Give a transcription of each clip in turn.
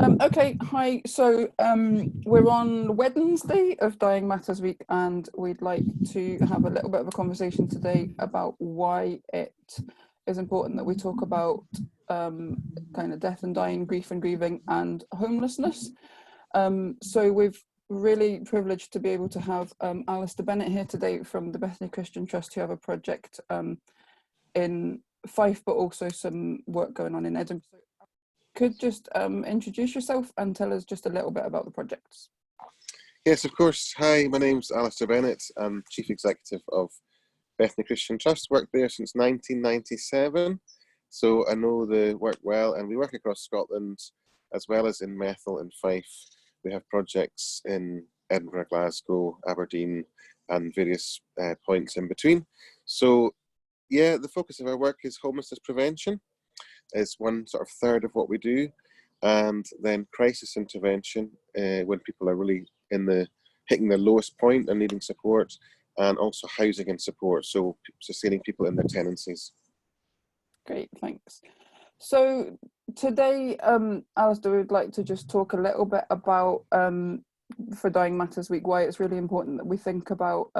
Okay, hi. So we're on Wednesday of Dying Matters Week, and we'd like to have a little bit of a conversation today about why it is important that we talk about kind of death and dying, grief and grieving, and homelessness. So we've really privileged to be able to have Alasdair Bennett here today from the Bethany Christian Trust, who have a project in Fife, but also some work going on in Edinburgh. Could just introduce yourself and tell us just a little bit about the projects. Yes, of course. Hi, my name's Alasdair Bennett. I'm Chief Executive of Bethany Christian Trust. Worked there since 1997, so I know the work well, and we work across Scotland as well as in Methil and Fife. We have projects in Edinburgh, Glasgow, Aberdeen, and various points in between. So yeah, the focus of our work is homelessness prevention. Is one sort of third of what we do, and then crisis intervention when people are really hitting the lowest point and needing support, and also housing and support, so sustaining people in their tenancies. Great, thanks. So today, Alasdair, we'd like to just talk a little bit about for Dying Matters Week, why it's really important that we think about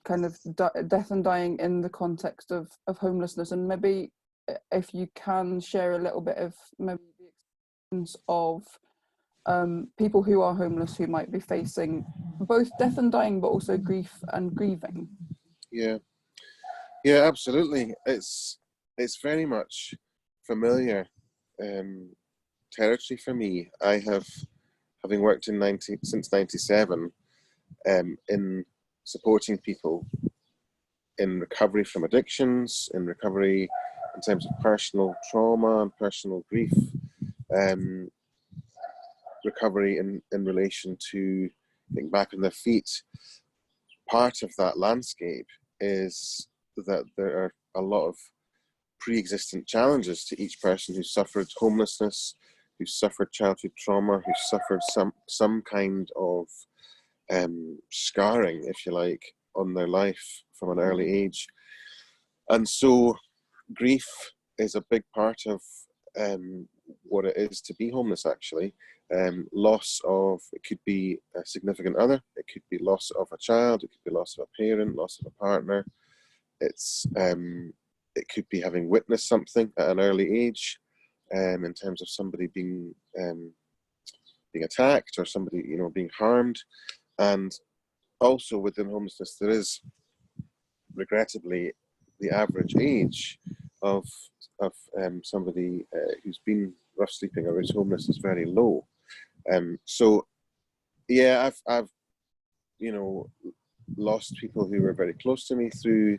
kind of death and dying in the context of homelessness, and maybe if you can share a little bit of maybe the experience of people who are homeless, who might be facing both death and dying, but also grief and grieving. Yeah, absolutely. It's very much familiar territory for me. I have, having worked since 97, in supporting people in recovery from addictions, in recovery in terms of personal trauma and personal grief, recovery in relation to getting back on their feet. Part of that landscape is that there are a lot of pre-existent challenges to each person who's suffered homelessness, who's suffered childhood trauma, who's suffered some kind of scarring, if you like, on their life from an early age. And so grief is a big part of what it is to be homeless, actually. Loss of, it could be a significant other, it could be loss of a child, it could be loss of a parent, loss of a partner. It could be having witnessed something at an early age, in terms of somebody being attacked, or somebody being harmed. And also within homelessness, there is regrettably the average age of somebody who's been rough sleeping or is homeless is very low. So yeah, I've lost people who were very close to me through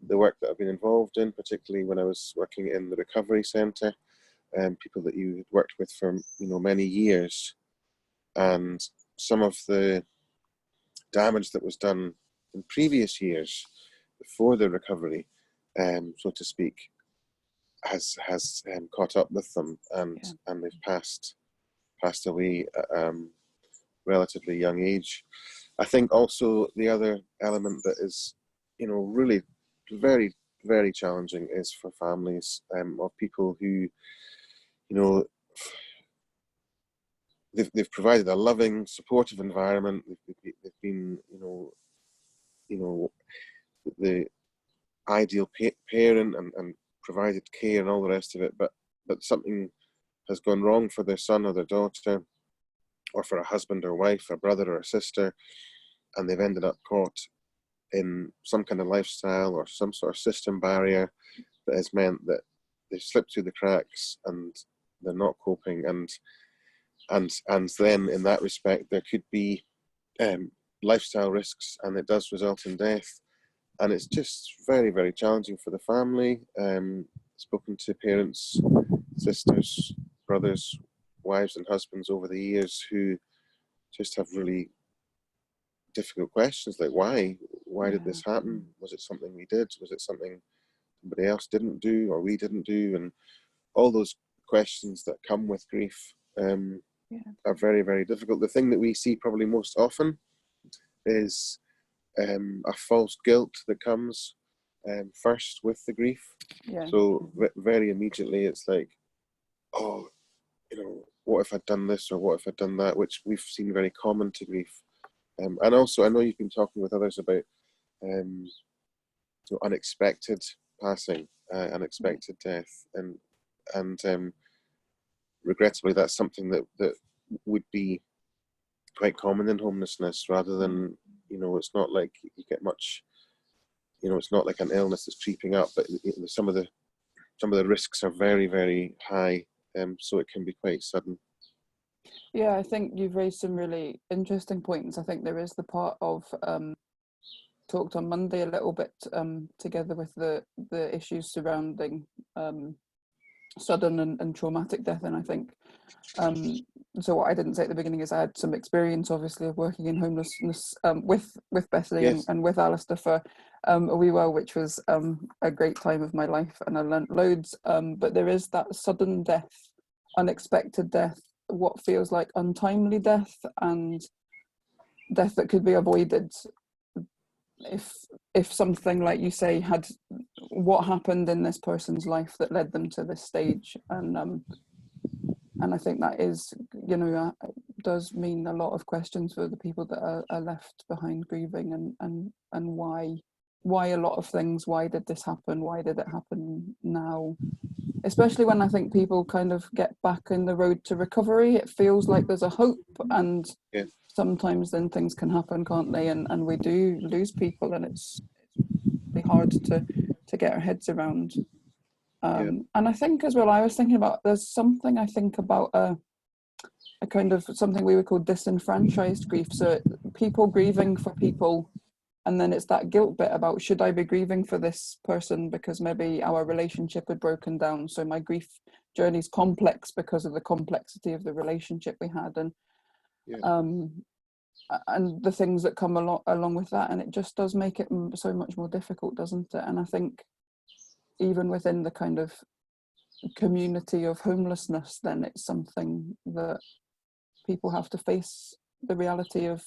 the work that I've been involved in, particularly when I was working in the recovery centre, people that you had worked with for many years, and some of the damage that was done in previous years before the recovery, so to speak, has caught up with them, and they've passed away at relatively young age. I think also the other element that is really very, very challenging is for families of people who they've provided a loving, supportive environment. They've been the ideal parent and provided care and all the rest of it, but something has gone wrong for their son or their daughter, or for a husband or wife, a brother or a sister, and they've ended up caught in some kind of lifestyle or some sort of system barrier that has meant that they've slipped through the cracks and they're not coping, and then in that respect there could be lifestyle risks, and it does result in death. And it's just very, very challenging for the family. Spoken to parents, sisters, brothers, wives and husbands over the years who just have really difficult questions like, why did this happen? Was it something we did? Was it something somebody else didn't do, or we didn't do? And all those questions that come with grief are very, very difficult. The thing that we see probably most often is a false guilt that comes first with the grief. So very immediately it's like, oh, what if I'd done this or what if I'd done that, which we've seen very common to grief. And also, I know you've been talking with others about unexpected passing, unexpected death, and regrettably, that's something that would be quite common in homelessness, rather than, it's not like you get much, it's not like an illness that's creeping up, but some of the risks are very, very high, so it can be quite sudden. Yeah, I think you've raised some really interesting points. I think there is the part of talked on Monday a little bit together with the issues surrounding sudden and traumatic death, and I think so what I didn't say at the beginning is I had some experience, obviously, of working in homelessness with Bethany, Yes. and with Alasdair for a wee while, which was a great time of my life, and I learnt loads, but there is that sudden death, unexpected death, what feels like untimely death, and death that could be avoided if something, like you say, had what happened in this person's life that led them to this stage. And I think that is, does mean a lot of questions for the people that are left behind grieving, and why a lot of things. Why did this happen? Why did it happen now? Especially when I think people kind of get back in the road to recovery, it feels like there's a hope, and sometimes then things can happen, can't they? And we do lose people, and it's really hard to get our heads around. And I think as well, I was thinking about, there's something I think about a kind of something we would call disenfranchised grief. So people grieving for people, and then it's that guilt bit about, should I be grieving for this person because maybe our relationship had broken down? So my grief journey is complex because of the complexity of the relationship we had, and the things that come along with that. And it just does make it so much more difficult, doesn't it? And I think even within the kind of community of homelessness, then it's something that people have to face, the reality of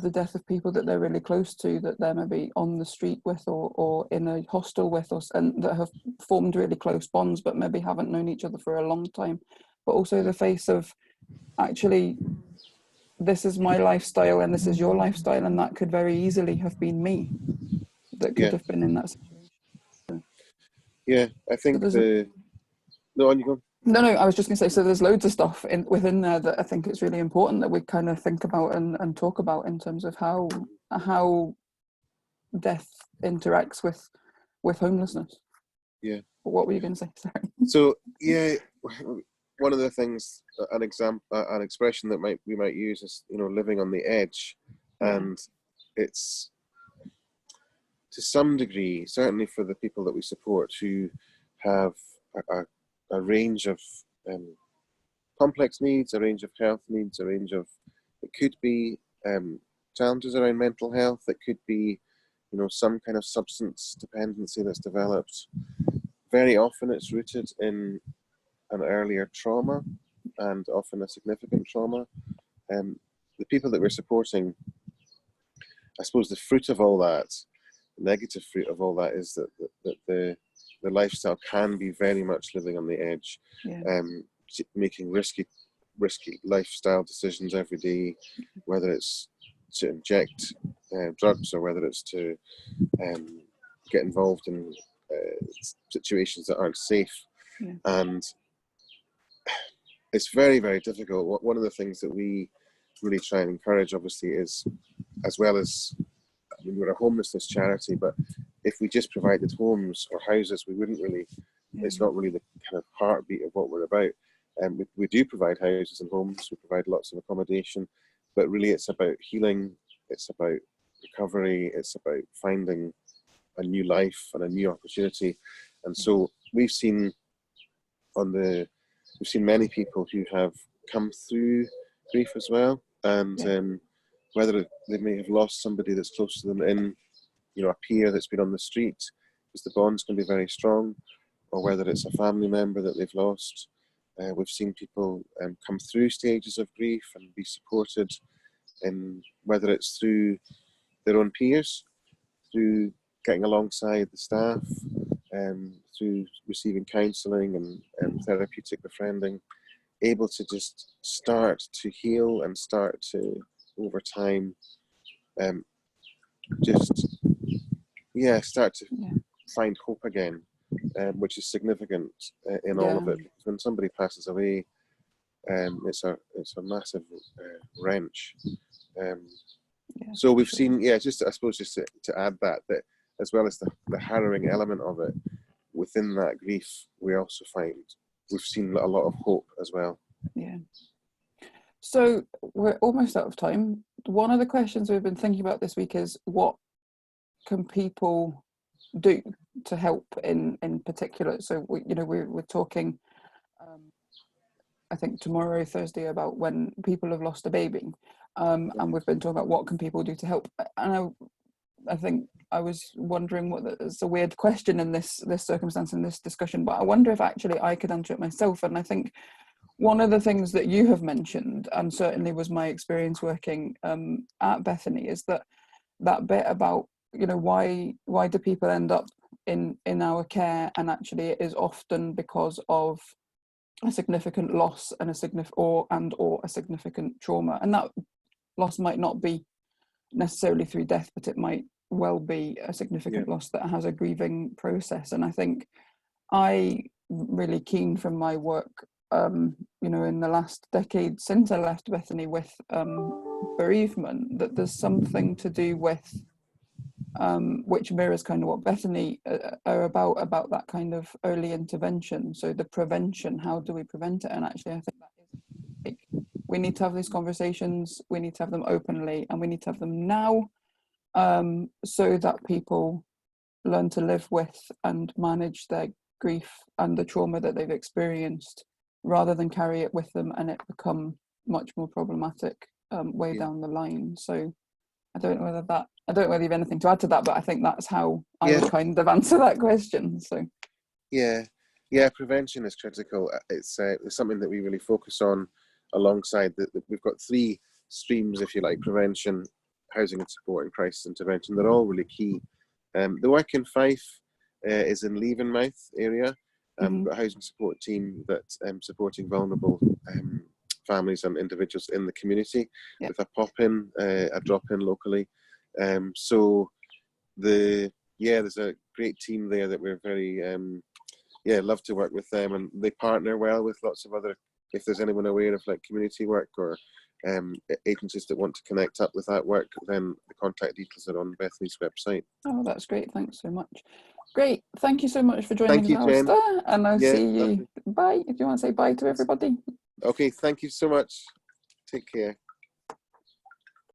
the death of people that they're really close to, that they're maybe on the street with, or in a hostel with us, and that have formed really close bonds but maybe haven't known each other for a long time. But also the face of, actually, this is my lifestyle and this is your lifestyle, and that could very easily have been me that could have been in that situation. Yeah, I think no, on you go. No, I was just going to say, so there's loads of stuff within there that I think it's really important that we kind of think about and talk about in terms of how death interacts with homelessness. Yeah. What were you going to say? Sorry. So one of the things, an expression that we might use is, living on the edge, and it's, to some degree, certainly for the people that we support who have a range of complex needs, a range of health needs, it could be challenges around mental health, it could be, some kind of substance dependency that's developed. Very often it's rooted in an earlier trauma, and often a significant trauma. The people that we're supporting, I suppose the fruit of all that, the negative fruit of all that, is that the lifestyle can be very much living on the edge, making risky lifestyle decisions every day, whether it's to inject drugs or whether it's to get involved in situations that aren't safe. And it's very, very difficult. One of the things that we really try and encourage, obviously, is, as well as, we're a homelessness charity, but if we just provided homes or houses, we wouldn't really, it's not really the kind of heartbeat of what we're about. We do provide houses and homes, we provide lots of accommodation, but really it's about healing, it's about recovery, it's about finding a new life and a new opportunity. And so we've seen many people who have come through grief as well, and whether they may have lost somebody that's close to them in, a peer that's been on the street, because the bonds can be very strong, or whether it's a family member that they've lost. We've seen people come through stages of grief and be supported in, whether it's through their own peers, through getting alongside the staff, through receiving counselling and therapeutic befriending. able to just start to heal and start to, over time, just start to find hope again, which is significant in all of it. When somebody passes away, it's a massive wrench. So we've seen, just I suppose just to add that as well as the harrowing element of it, within that grief, we also find we've seen a lot of hope as well. Yeah. So we're almost out of time. One of the questions we've been thinking about this week is, what can people do to help in particular? So we're talking, I think tomorrow, Thursday, about when people have lost a baby, and we've been talking about what can people do to help. And I think I was wondering it's a weird question in this circumstance, in this discussion, but I wonder if actually I could answer it myself. And I think one of the things that you have mentioned, and certainly was my experience working at Bethany, is that bit about, why do people end up in our care, and actually it is often because of a significant loss and a significant trauma, and that loss might not be necessarily through death, but it might well be a significant loss that has a grieving process. And I think I really keen from my work, in the last decade since I left Bethany with bereavement, that there's something to do with which mirrors kind of what Bethany are about that kind of early intervention. So the prevention, how do we prevent it? And actually I think that is, like, we need to have these conversations, we need to have them openly, and we need to have them now, so that people learn to live with and manage their grief and the trauma that they've experienced, rather than carry it with them and it become much more problematic way down the line. So I don't know whether you have anything to add to that, but I think that's how I would kind of answer that question. So prevention is critical. It's something that we really focus on alongside we've got three streams, if you like: prevention, housing and support, and crisis intervention. They're all really key. The work in Fife is in Leavenmouth area. We've got a housing support team that's supporting vulnerable families and individuals in the community with a pop-in, a drop-in locally. So there's a great team there that we're very love to work with them, and they partner well with lots of other, if there's anyone aware of like community work or agencies that want to connect up with that work, then the contact details are on Bethany's website. Oh, that's great. Thanks so much. Great. Thank you so much for joining us, Alasdair. And I'll see you. Bye. If you want to say bye to everybody. Okay. Thank you so much. Take care.